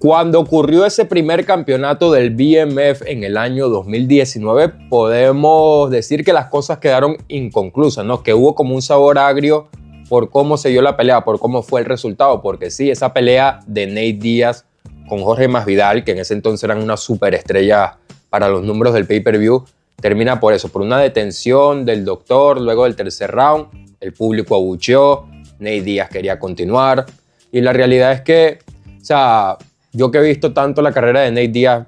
Cuando ocurrió ese primer campeonato del BMF en el año 2019, podemos decir que las cosas quedaron inconclusas, ¿no? Que hubo como un sabor agrio por cómo se dio la pelea, por cómo fue el resultado, porque sí, esa pelea de Nate Diaz con Jorge Masvidal, que en ese entonces eran una superestrella para los números del pay-per-view, termina por eso, por una detención del doctor luego del tercer round. El público abucheó, Nate Diaz quería continuar, y la realidad es que, o sea, yo que he visto tanto la carrera de Nate Diaz,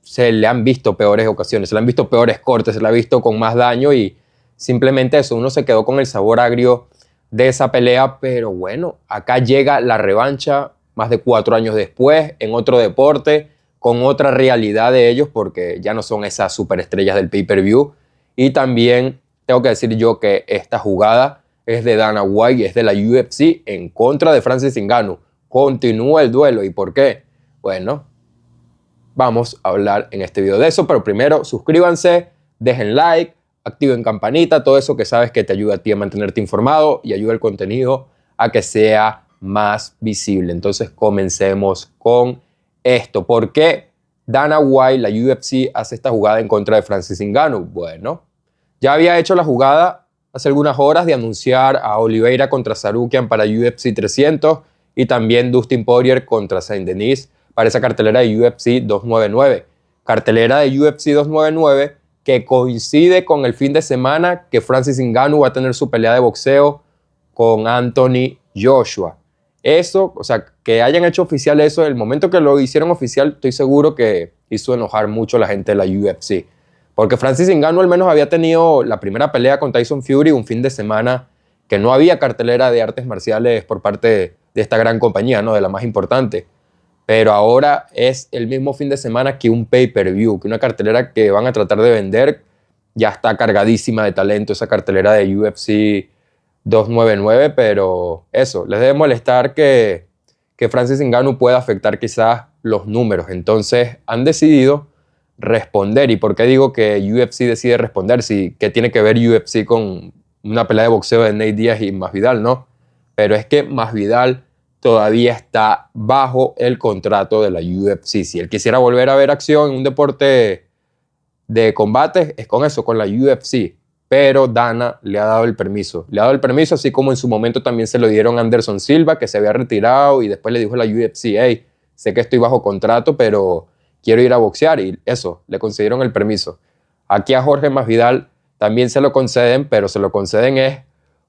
se le han visto peores ocasiones, se le han visto peores cortes, se le ha visto con más daño y simplemente eso, uno se quedó con el sabor agrio de esa pelea, pero bueno, acá llega la revancha más de 4 años después, en otro deporte, con otra realidad de ellos, porque ya no son esas superestrellas del pay-per-view. Y también tengo que decir yo que esta jugada es de Dana White, es de la UFC en contra de Francis Ngannou. Continúa el duelo. ¿Y por qué? Bueno, vamos a hablar en este video de eso, pero primero suscríbanse, dejen like, activen campanita, todo eso que sabes que te ayuda a ti a mantenerte informado y ayuda el contenido a que sea más visible. Entonces comencemos con esto. ¿Por qué Dana White, la UFC, hace esta jugada en contra de Francis Ngannou? Bueno, ya había hecho la jugada hace algunas horas de anunciar a Oliveira contra Sarukian para UFC 300 y también Dustin Poirier contra Saint-Denis para esa cartelera de UFC 299. Cartelera de UFC 299 que coincide con el fin de semana que Francis Ngannou va a tener su pelea de boxeo con Anthony Joshua. Eso, o sea, que hayan hecho oficial eso, el momento que lo hicieron oficial, estoy seguro que hizo enojar mucho a la gente de la UFC. Porque Francis Ngannou al menos había tenido la primera pelea con Tyson Fury un fin de semana que no había cartelera de artes marciales por parte de esta gran compañía, ¿no? De la más importante. Pero ahora es el mismo fin de semana que un pay-per-view, que una cartelera que van a tratar de vender. Ya está cargadísima de talento esa cartelera de UFC 299, pero eso, les debe molestar que Francis Ngannou pueda afectar quizás los números. Entonces han decidido responder. ¿Y por qué digo que UFC decide responder? Si, ¿qué tiene que ver UFC con una pelea de boxeo de Nate Diaz y Masvidal, no? Pero es que Masvidal todavía está bajo el contrato de la UFC. Si él quisiera volver a ver acción en un deporte de combate, es con eso, con la UFC. Pero Dana le ha dado el permiso. Le ha dado el permiso, así como en su momento también se lo dieron a Anderson Silva, que se había retirado y después le dijo a la UFC, hey, sé que estoy bajo contrato, pero quiero ir a boxear. Y eso, le concedieron el permiso. Aquí a Jorge Masvidal también se lo conceden, pero se lo conceden es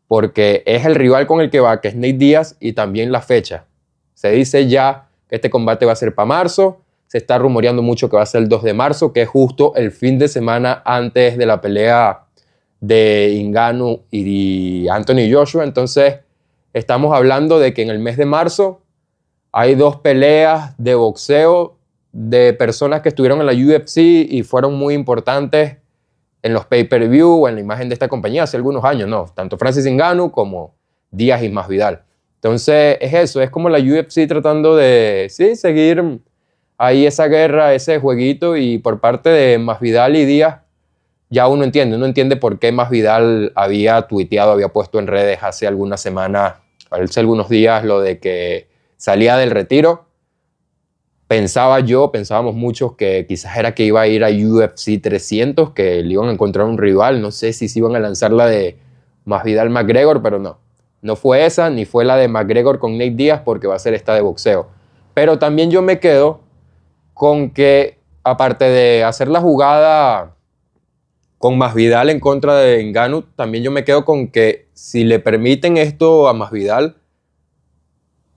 porque es el rival con el que va, que es Nate Diaz, y también la fecha. Se dice ya que este combate va a ser para marzo, se está rumoreando mucho que va a ser el 2 de marzo, que es justo el fin de semana antes de la pelea de Ngannou y Anthony Joshua. Entonces, estamos hablando de que en el mes de marzo hay 2 peleas de boxeo de personas que estuvieron en la UFC y fueron muy importantes en los pay-per-view o en la imagen de esta compañía hace algunos años, ¿no? Tanto Francis Ngannou como Diaz y Masvidal. Entonces, es eso, es como la UFC tratando de, sí, seguir ahí esa guerra, ese jueguito, y por parte de Masvidal y Diaz, ya uno entiende por qué Masvidal había tuiteado, había puesto en redes hace algunas semanas, hace algunos días, lo de que salía del retiro. Pensábamos muchos que quizás era que iba a ir a UFC 300, que le iban a encontrar un rival. No sé si se iban a lanzar la de Masvidal-McGregor, pero no. No fue esa, ni fue la de McGregor con Nate Diaz, porque va a ser esta de boxeo. Pero también yo me quedo con que, aparte de hacer la jugada con Masvidal en contra de Ngannou, también yo me quedo con que si le permiten esto a Masvidal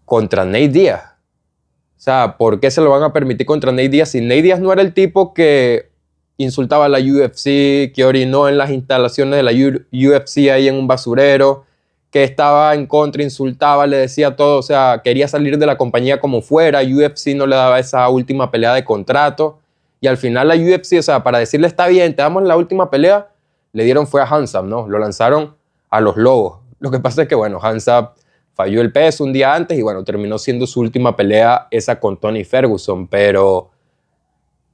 contra Nate Diaz, o sea, ¿por qué se lo van a permitir contra Nate Diaz? Si Nate Diaz no era el tipo que insultaba a la UFC, que orinó en las instalaciones de la UFC ahí en un basurero, que estaba en contra, insultaba, le decía todo, o sea, quería salir de la compañía como fuera, UFC no le daba esa última pelea de contrato, y al final la UFC, o sea, para decirle está bien, te damos la última pelea, le dieron fue a Hansam, ¿no? Lo lanzaron a los Lobos. Lo que pasa es que, bueno, Hansam falló el peso un día antes y bueno, terminó siendo su última pelea esa con Tony Ferguson, pero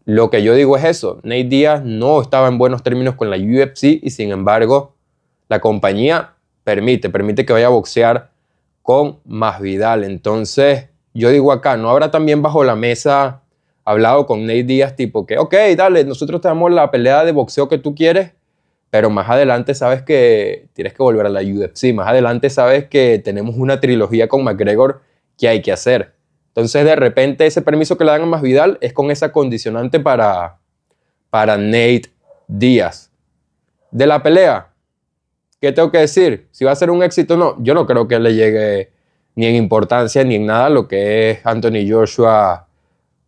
lo que yo digo es eso, Nate Diaz no estaba en buenos términos con la UFC y sin embargo la compañía permite que vaya a boxear con Masvidal. Entonces yo digo acá, ¿no habrá también bajo la mesa hablado con Nate Diaz tipo que, ok, dale, nosotros te damos la pelea de boxeo que tú quieres, pero más adelante sabes que tienes que volver a la UFC, más adelante sabes que tenemos una trilogía con McGregor que hay que hacer. Entonces de repente ese permiso que le dan a Masvidal es con esa condicionante para Nate Diaz. De la pelea, ¿qué tengo que decir? Si va a ser un éxito o no, yo no creo que le llegue ni en importancia ni en nada lo que es Anthony Joshua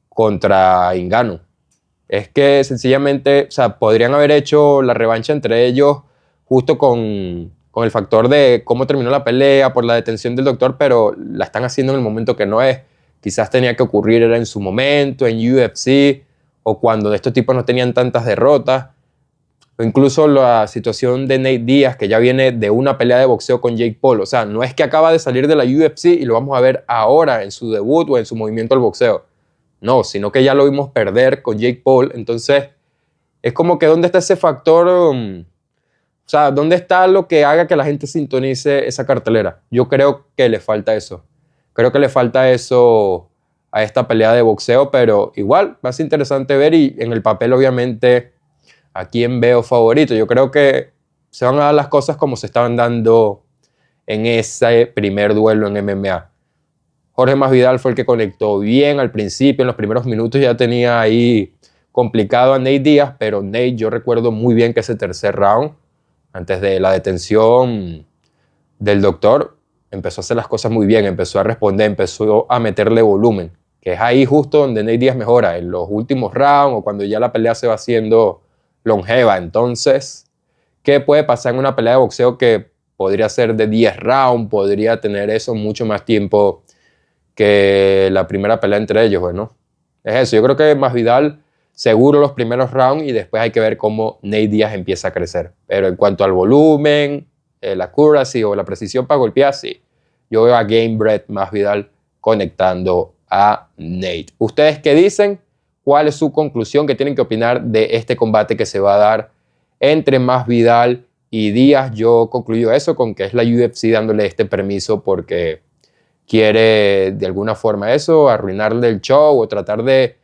contra Ngannou. Es que sencillamente, o sea, podrían haber hecho la revancha entre ellos justo con el factor de cómo terminó la pelea, por la detención del doctor, pero la están haciendo en el momento que no es. Quizás tenía que ocurrir era en su momento, en UFC, o cuando estos tipos no tenían tantas derrotas. O incluso la situación de Nate Diaz, que ya viene de una pelea de boxeo con Jake Paul. O sea, no es que acaba de salir de la UFC y lo vamos a ver ahora en su debut o en su movimiento al boxeo. No, sino que ya lo vimos perder con Jake Paul. Entonces, es como que ¿dónde está ese factor? O sea, ¿dónde está lo que haga que la gente sintonice esa cartelera? Yo creo que le falta eso. Creo que le falta eso a esta pelea de boxeo, pero igual va a ser interesante ver y en el papel obviamente a quién veo favorito. Yo creo que se van a dar las cosas como se estaban dando en ese primer duelo en MMA. Jorge Masvidal fue el que conectó bien al principio, en los primeros minutos ya tenía ahí complicado a Nate Diaz, pero Nate, yo recuerdo muy bien que ese tercer round, antes de la detención del doctor, empezó a hacer las cosas muy bien, empezó a responder, empezó a meterle volumen, que es ahí justo donde Nate Diaz mejora, en los últimos rounds o cuando ya la pelea se va haciendo longeva. Entonces, ¿qué puede pasar en una pelea de boxeo que podría ser de 10 rounds, podría tener eso mucho más tiempo que la primera pelea entre ellos? Bueno, es eso. Yo creo que Masvidal seguro los primeros rounds y después hay que ver cómo Nate Diaz empieza a crecer. Pero en cuanto al volumen, la accuracy o la precisión para golpear, sí. Yo veo a Gamebred Masvidal conectando a Nate. ¿Ustedes qué dicen? ¿Cuál es su conclusión? ¿Qué tienen que opinar de este combate que se va a dar entre Masvidal y Diaz? Yo concluyo eso con que es la UFC dándole este permiso porque quiere de alguna forma eso, arruinarle el show o tratar de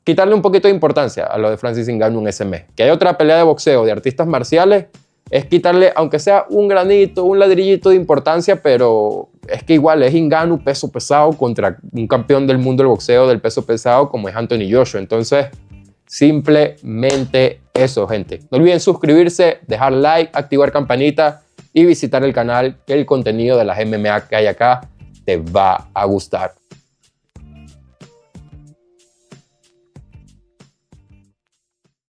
quitarle un poquito de importancia a lo de Francis Ngannou en ese mes. Que hay otra pelea de boxeo de artistas marciales, es quitarle, aunque sea un granito, un ladrillito de importancia, pero es que igual es Ngannou peso pesado contra un campeón del mundo del boxeo del peso pesado como es Anthony Joshua. Entonces, simplemente eso, gente. No olviden suscribirse, dejar like, activar campanita y visitar el canal, que el contenido de las MMA que hay acá te va a gustar.